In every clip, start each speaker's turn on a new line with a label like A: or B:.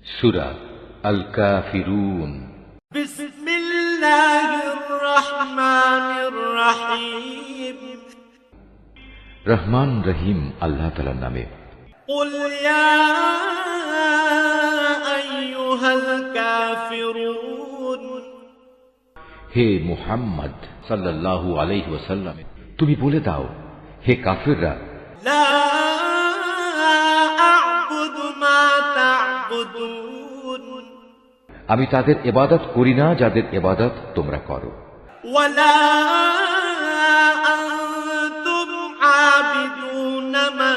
A: সূরা আল কাফিরুন।
B: বিসমিল্লাহির রহমানির রহিম।
A: রহমান রহিম আল্লাহ তাআলার নামে।
B: কুল ইয়া আইয়ুহাল কাফিরুন।
A: হে মুহাম্মদ সাল্লাল্লাহু আলাইহি ওয়াসাল্লাম, তুমি বলে দাও, হে কাফিররা,
B: লা আ'বুদু মা তা'বুদুন।
A: আমি তাদের ইবাদত করি না যাদের ইবাদত তোমরা করো।
B: ওয়ালা আনতুম আবিদুনা মা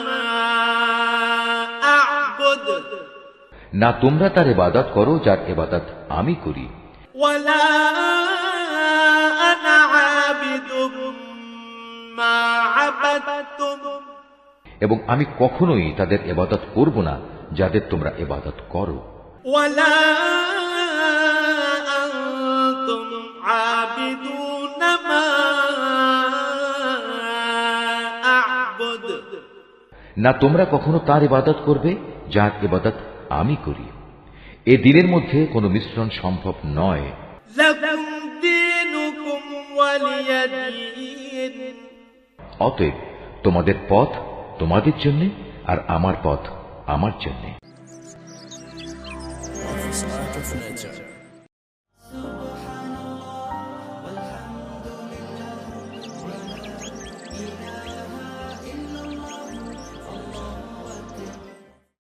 B: আ'বুদ।
A: না তোমরা তার ইবাদত করো যার ইবাদত আমি করি।
B: ওয়ালা আনা আবিদুম মা আবাদতুম।
A: এবং আমি কখনোই তাদের ইবাদত করব না যাদের তোমরা ইবাদত করো।
B: ওয়ালা আনতুম আবিদুনা মা আ'বুদ।
A: না তোমরা কখনো তার ইবাদত করবে যার ইবাদত আমি করি। এ দিনের মধ্যে কোনো মিশ্রণ সম্ভব নয়।
B: লাকুম দীনুকুম ওয়ালিয়া দীন।
A: অতএব তোমাদের পথ তোমাদের জন্য, আর আমার পথ আমার জন্য।
C: Office Art of Nature.